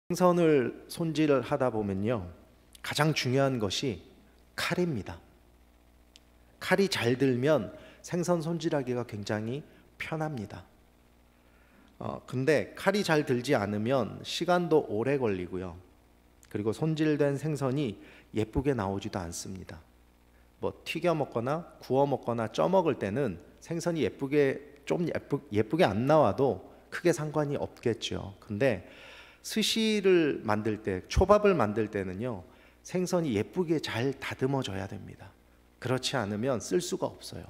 생선을 손질을 하다 보면요, 가장 중요한 것이 칼입니다. 칼이 잘 들면 생선 손질하기가 굉장히 편합니다. 근데 칼이 잘 들지 않으면 시간도 오래 걸리고요. 그리고 손질된 생선이 예쁘게 나오지도 않습니다. 뭐 튀겨 먹거나 구워 먹거나 쪄 먹을 때는 생선이 예쁘게 안 나와도 크게 상관이 없겠죠. 근데 스시를 만들 때, 초밥을 만들 때는요, 생선이 예쁘게 잘 다듬어져야 됩니다. 그렇지 않으면 쓸 수가 없어요.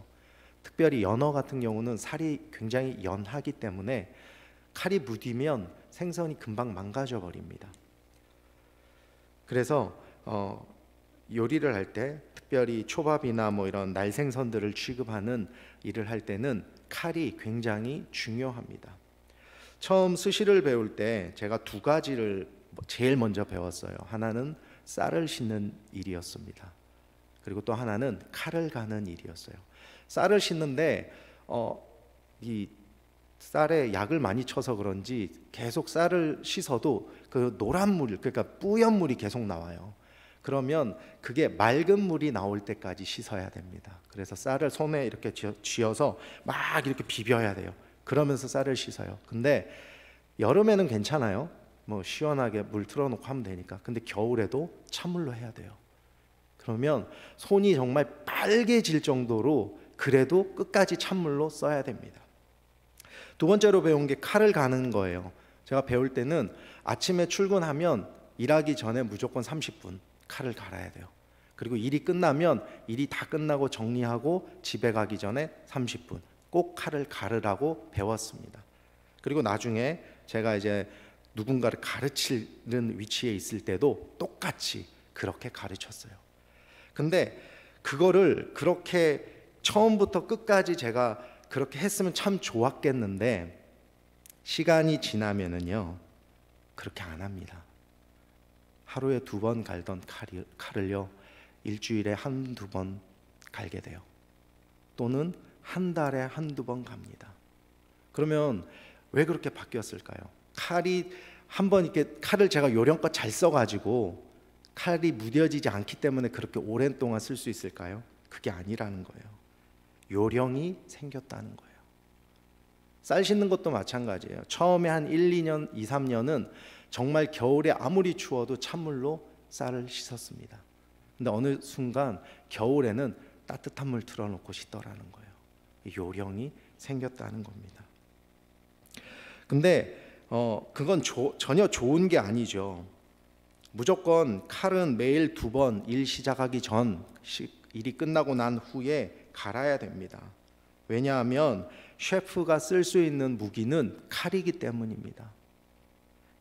특별히 연어 같은 경우는 살이 굉장히 연하기 때문에 칼이 무디면 생선이 금방 망가져 버립니다. 그래서 요리를 할 때, 특별히 초밥이나 뭐 이런 날생선들을 취급하는 일을 할 때는 칼이 굉장히 중요합니다. 처음 스시를 배울 때 제가 두 가지를 제일 먼저 배웠어요. 하나는 쌀을 씻는 일이었습니다. 그리고 또 하나는 칼을 가는 일이었어요. 쌀을 씻는데 이 쌀에 약을 많이 쳐서 그런지 계속 쌀을 씻어도 그 노란 물, 그러니까 뿌연 물이 계속 나와요. 그러면 그게 맑은 물이 나올 때까지 씻어야 됩니다. 그래서 쌀을 손에 이렇게 쥐어서 막 이렇게 비벼야 돼요. 그러면서 쌀을 씻어요. 근데 여름에는 괜찮아요. 뭐 시원하게 물 틀어놓고 하면 되니까. 근데 겨울에도 찬물로 해야 돼요. 그러면 손이 정말 빨개질 정도로 그래도 끝까지 찬물로 써야 됩니다. 두 번째로 배운 게 칼을 가는 거예요. 제가 배울 때는 아침에 출근하면 일하기 전에 무조건 30분 칼을 갈아야 돼요. 그리고 일이 끝나면 일이 다 끝나고 정리하고 집에 가기 전에 30분 꼭 칼을 가르라고 배웠습니다. 그리고 나중에 제가 이제 누군가를 가르치는 위치에 있을 때도 똑같이 그렇게 가르쳤어요. 근데 그거를 그렇게 처음부터 끝까지 제가 그렇게 했으면 참 좋았겠는데 시간이 지나면은요, 그렇게 안 합니다. 하루에 2번 갈던 칼을요, 일주일에 1-2번 갈게 돼요. 또는 한 달에 1-2번 갑니다. 그러면 왜 그렇게 바뀌었을까요? 칼이 한번 이렇게 칼을 제가 요령껏 잘 써가지고 칼이 무뎌지지 않기 때문에 그렇게 오랜 동안 쓸 수 있을까요? 그게 아니라는 거예요. 요령이 생겼다는 거예요. 쌀 씻는 것도 마찬가지예요. 처음에 한 1-2년, 2-3년은 정말 겨울에 아무리 추워도 찬물로 쌀을 씻었습니다. 근데 어느 순간 겨울에는 따뜻한 물 틀어놓고 씻더라는 거예요. 요령이 생겼다는 겁니다. 근데 그건 전혀 좋은 게 아니죠. 무조건 칼은 매일 2번 일 시작하기 전, 일이 끝나고 난 후에 갈아야 됩니다. 왜냐하면 셰프가 쓸 수 있는 무기는 칼이기 때문입니다.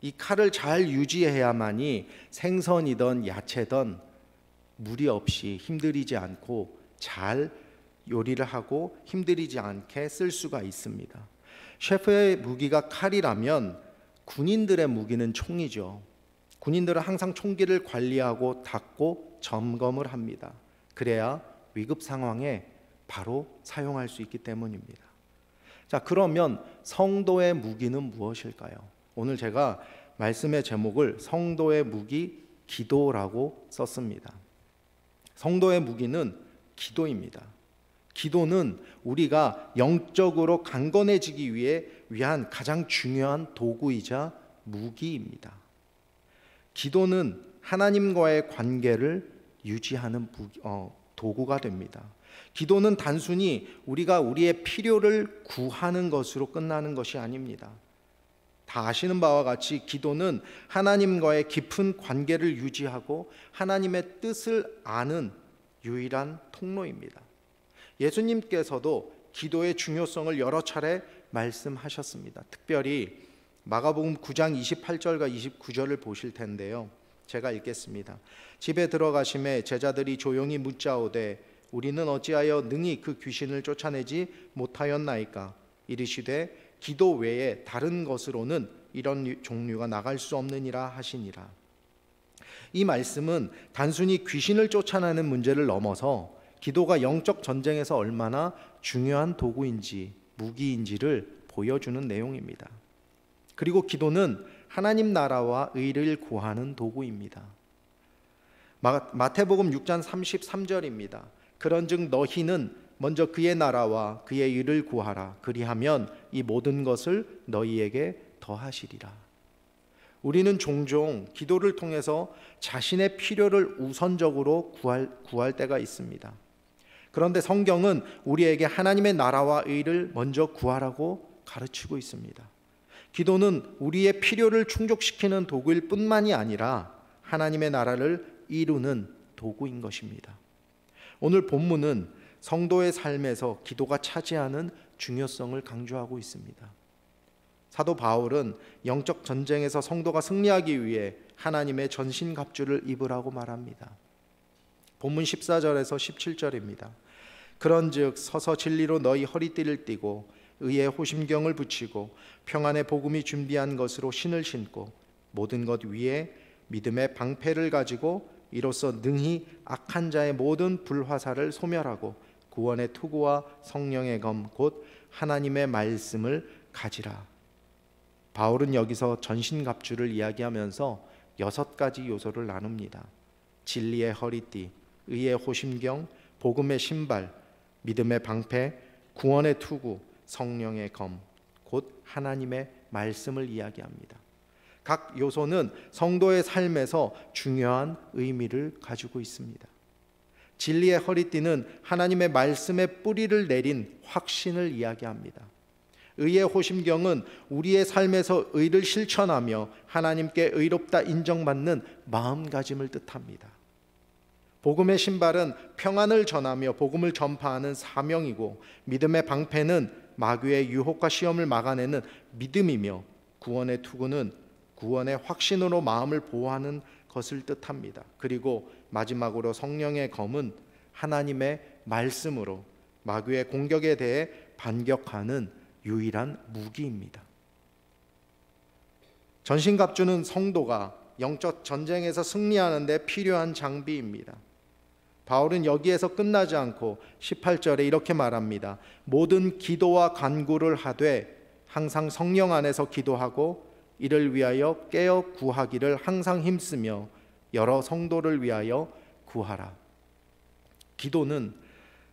이 칼을 잘 유지해야만이 생선이든 야채든 무리 없이 힘들이지 않고 잘 요리를 하고 힘들이지 않게 쓸 수가 있습니다. 셰프의 무기가 칼이라면 군인들의 무기는 총이죠. 군인들은 항상 총기를 관리하고 닫고 점검을 합니다. 그래야 위급 상황에 바로 사용할 수 있기 때문입니다. 자, 그러면 성도의 무기는 무엇일까요? 오늘 제가 말씀의 제목을 성도의 무기 기도라고 썼습니다. 성도의 무기는 기도입니다. 기도는 우리가 영적으로 강건해지기 위한 가장 중요한 도구이자 무기입니다. 기도는 하나님과의 관계를 유지하는 도구가 됩니다. 기도는 단순히 우리가 우리의 필요를 구하는 것으로 끝나는 것이 아닙니다. 다 아시는 바와 같이 기도는 하나님과의 깊은 관계를 유지하고 하나님의 뜻을 아는 유일한 통로입니다. 예수님께서도 기도의 중요성을 여러 차례 말씀하셨습니다. 특별히 마가복음 9장 28절과 29절을 보실 텐데요. 제가 읽겠습니다. 집에 들어가심에 제자들이 조용히 묻자오되 우리는 어찌하여 능히 그 귀신을 쫓아내지 못하였나이까? 이르시되 기도 외에 다른 것으로는 이런 종류가 나갈 수 없느니라 하시니라. 이 말씀은 단순히 귀신을 쫓아내는 문제를 넘어서 기도가 영적 전쟁에서 얼마나 중요한 도구인지 무기인지를 보여주는 내용입니다. 그리고 기도는 하나님 나라와 의를 구하는 도구입니다. 마태복음 6장 33절입니다. 그런즉 너희는 먼저 그의 나라와 그의 의를 구하라. 그리하면 이 모든 것을 너희에게 더하시리라. 우리는 종종 기도를 통해서 자신의 필요를 우선적으로 구할 때가 있습니다. 그런데 성경은 우리에게 하나님의 나라와 의를 먼저 구하라고 가르치고 있습니다. 기도는 우리의 필요를 충족시키는 도구일 뿐만이 아니라 하나님의 나라를 이루는 도구인 것입니다. 오늘 본문은 성도의 삶에서 기도가 차지하는 중요성을 강조하고 있습니다. 사도 바울은 영적 전쟁에서 성도가 승리하기 위해 하나님의 전신갑주를 입으라고 말합니다. 본문 14절에서 17절입니다. 그런즉 서서 진리로 너희 허리띠를 띠고 의의 호심경을 붙이고 평안의 복음이 준비한 것으로 신을 신고 모든 것 위에 믿음의 방패를 가지고 이로써 능히 악한 자의 모든 불화살을 소멸하고 구원의 투구와 성령의 검 곧 하나님의 말씀을 가지라. 바울은 여기서 전신갑주를 이야기하면서 6가지 요소를 나눕니다. 진리의 허리띠, 의의 호심경, 복음의 신발, 믿음의 방패, 구원의 투구, 성령의 검, 곧 하나님의 말씀을 이야기합니다. 각 요소는 성도의 삶에서 중요한 의미를 가지고 있습니다. 진리의 허리띠는 하나님의 말씀에 뿌리를 내린 확신을 이야기합니다. 의의 호심경은 우리의 삶에서 의를 실천하며 하나님께 의롭다 인정받는 마음가짐을 뜻합니다. 복음의 신발은 평안을 전하며 복음을 전파하는 사명이고 믿음의 방패는 마귀의 유혹과 시험을 막아내는 믿음이며 구원의 투구는 구원의 확신으로 마음을 보호하는 것을 뜻합니다. 그리고 마지막으로 성령의 검은 하나님의 말씀으로 마귀의 공격에 대해 반격하는 유일한 무기입니다. 전신갑주는 성도가 영적 전쟁에서 승리하는 데 필요한 장비입니다. 바울은 여기에서 끝나지 않고 18절에 이렇게 말합니다. 모든 기도와 간구를 하되 항상 성령 안에서 기도하고 이를 위하여 깨어 구하기를 항상 힘쓰며 여러 성도를 위하여 구하라. 기도는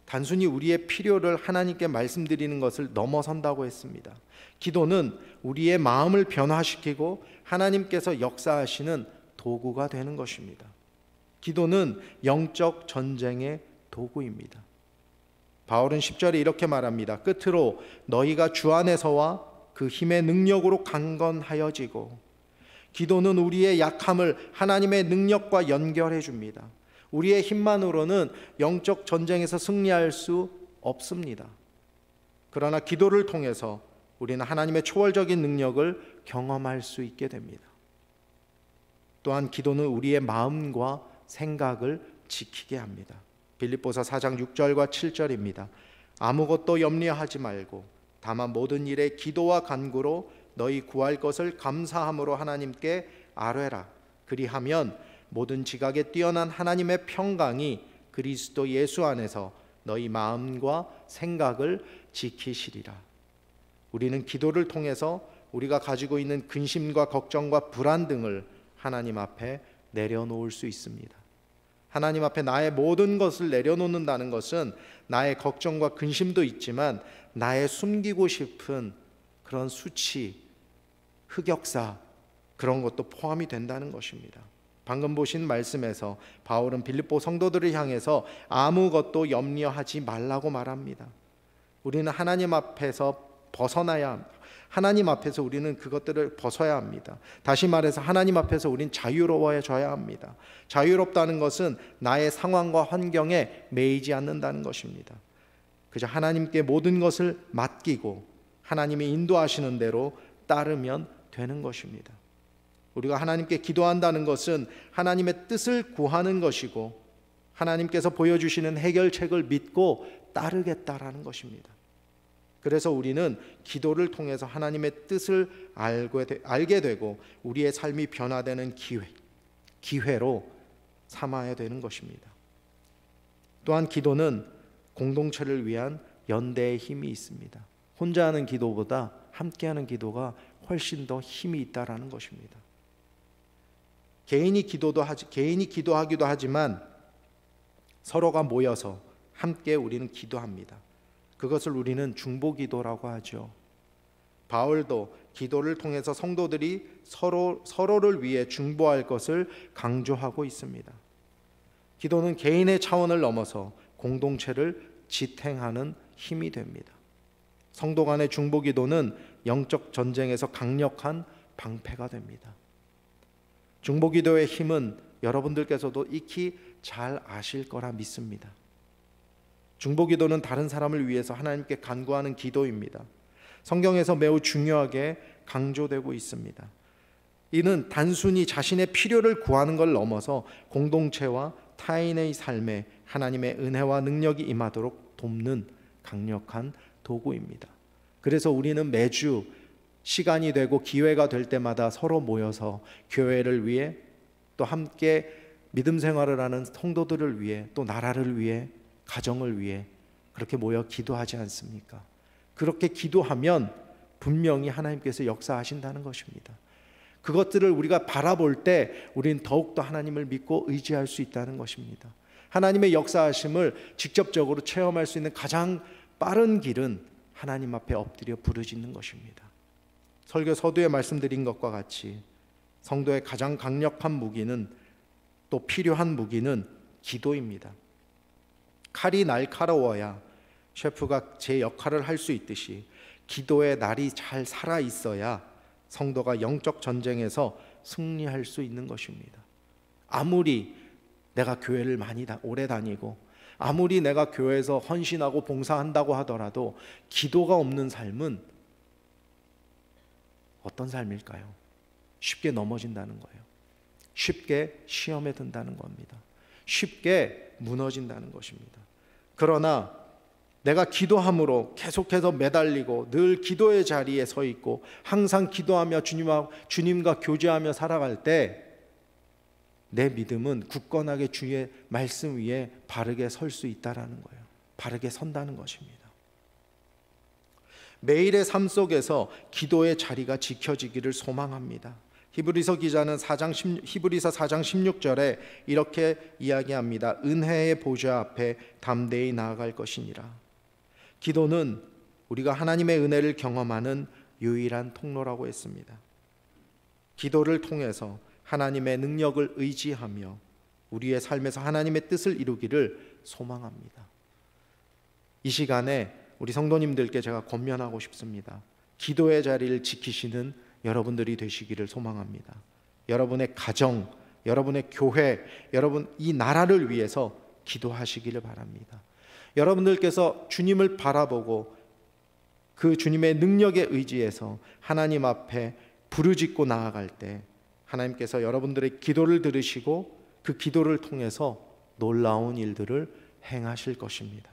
단순히 우리의 필요를 하나님께 말씀드리는 것을 넘어선다고 했습니다. 기도는 우리의 마음을 변화시키고 하나님께서 역사하시는 도구가 되는 것입니다. 기도는 영적 전쟁의 도구입니다. 바울은 10절에 이렇게 말합니다. 끝으로 너희가 주 안에서와 그 힘의 능력으로 강건하여지고. 기도는 우리의 약함을 하나님의 능력과 연결해 줍니다. 우리의 힘만으로는 영적 전쟁에서 승리할 수 없습니다. 그러나 기도를 통해서 우리는 하나님의 초월적인 능력을 경험할 수 있게 됩니다. 또한 기도는 우리의 마음과 생각을 지키게 합니다. 빌립보서 4장 6절과 7절입니다. 아무것도 염려하지 말고 다만 모든 일에 기도와 간구로 너희 구할 것을 감사함으로 하나님께 아뢰라. 그리하면 모든 지각에 뛰어난 하나님의 평강이 그리스도 예수 안에서 너희 마음과 생각을 지키시리라. 우리는 기도를 통해서 우리가 가지고 있는 근심과 걱정과 불안 등을 하나님 앞에 내려놓을 수 있습니다. 하나님 앞에 나의 모든 것을 내려놓는다는 것은 나의 걱정과 근심도 있지만 나의 숨기고 싶은 그런 수치, 흑역사 그런 것도 포함이 된다는 것입니다. 방금 보신 말씀에서 바울은 빌립보 성도들을 향해서 아무것도 염려하지 말라고 말합니다. 우리는 하나님 앞에서 벗어나야 합니다. 하나님 앞에서 우리는 그것들을 벗어야 합니다. 다시 말해서 하나님 앞에서 우린 자유로워져야 합니다. 자유롭다는 것은 나의 상황과 환경에 매이지 않는다는 것입니다. 그저 하나님께 모든 것을 맡기고 하나님이 인도하시는 대로 따르면 되는 것입니다. 우리가 하나님께 기도한다는 것은 하나님의 뜻을 구하는 것이고 하나님께서 보여주시는 해결책을 믿고 따르겠다라는 것입니다. 그래서 우리는 기도를 통해서 하나님의 뜻을 알게 되고 우리의 삶이 변화되는 기회로 삼아야 되는 것입니다. 또한 기도는 공동체를 위한 연대의 힘이 있습니다. 혼자 하는 기도보다 함께하는 기도가 훨씬 더 힘이 있다라는 것입니다. 개인이 기도하기도 하지만 서로가 모여서 함께 우리는 기도합니다. 그것을 우리는 중보기도라고 하죠. 바울도 기도를 통해서 성도들이 서로를 위해 중보할 것을 강조하고 있습니다. 기도는 개인의 차원을 넘어서 공동체를 지탱하는 힘이 됩니다. 성도 간의 중보기도는 영적 전쟁에서 강력한 방패가 됩니다. 중보기도의 힘은 여러분들께서도 익히 잘 아실 거라 믿습니다. 중보기도는 다른 사람을 위해서 하나님께 간구하는 기도입니다. 성경에서 매우 중요하게 강조되고 있습니다. 이는 단순히 자신의 필요를 구하는 걸 넘어서 공동체와 타인의 삶에 하나님의 은혜와 능력이 임하도록 돕는 강력한 도구입니다. 그래서 우리는 매주 시간이 되고 기회가 될 때마다 서로 모여서 교회를 위해 또 함께 믿음 생활을 하는 성도들을 위해 또 나라를 위해 가정을 위해 그렇게 모여 기도하지 않습니까? 그렇게 기도하면 분명히 하나님께서 역사하신다는 것입니다. 그것들을 우리가 바라볼 때 우리는 더욱더 하나님을 믿고 의지할 수 있다는 것입니다. 하나님의 역사하심을 직접적으로 체험할 수 있는 가장 빠른 길은 하나님 앞에 엎드려 부르짖는 것입니다. 설교 서두에 말씀드린 것과 같이 성도의 가장 강력한 무기는 또 필요한 무기는 기도입니다. 칼이 날카로워야 셰프가 제 역할을 할 수 있듯이 기도의 날이 잘 살아 있어야 성도가 영적 전쟁에서 승리할 수 있는 것입니다. 아무리 내가 교회를 오래 다니고 아무리 내가 교회에서 헌신하고 봉사한다고 하더라도 기도가 없는 삶은 어떤 삶일까요? 쉽게 넘어진다는 거예요. 쉽게 시험에 든다는 겁니다. 쉽게 무너진다는 것입니다. 그러나 내가 기도함으로 계속해서 매달리고 늘 기도의 자리에 서 있고 항상 기도하며 주님과 교제하며 살아갈 때 내 믿음은 굳건하게 주의 말씀 위에 바르게 설 수 있다라는 거예요. 바르게 선다는 것입니다. 매일의 삶 속에서 기도의 자리가 지켜지기를 소망합니다. 히브리서 기자는 히브리서 4장 16절에 이렇게 이야기합니다. 은혜의 보좌 앞에 담대히 나아갈 것이니라. 기도는 우리가 하나님의 은혜를 경험하는 유일한 통로라고 했습니다. 기도를 통해서 하나님의 능력을 의지하며 우리의 삶에서 하나님의 뜻을 이루기를 소망합니다. 이 시간에 우리 성도님들께 제가 권면하고 싶습니다. 기도의 자리를 지키시는 여러분들이 되시기를 소망합니다. 여러분의 가정, 여러분의 교회, 여러분 이 나라를 위해서 기도하시기를 바랍니다. 여러분들께서 주님을 바라보고 그 주님의 능력에 의지해서 하나님 앞에 부르짖고 나아갈 때 하나님께서 여러분들의 기도를 들으시고 그 기도를 통해서 놀라운 일들을 행하실 것입니다.